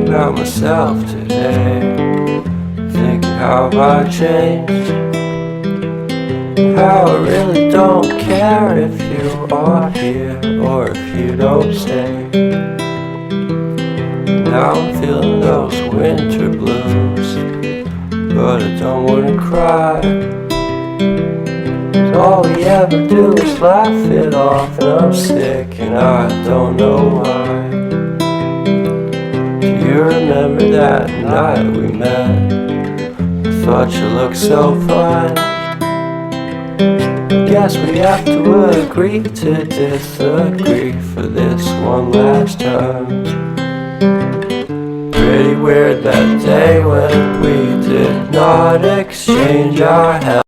about myself today, thinking how have I changed, how I really don't care if you are here or if you don't stay. Now I'm feeling those winter blues, but I don't wanna cry. All we ever do is laugh it off, and I'm sick and I don't know why. Do you remember that night we met? I thought you looked so fine. I guess we have to agree to disagree for this one last time. Pretty weird that day when we did not exchange our help.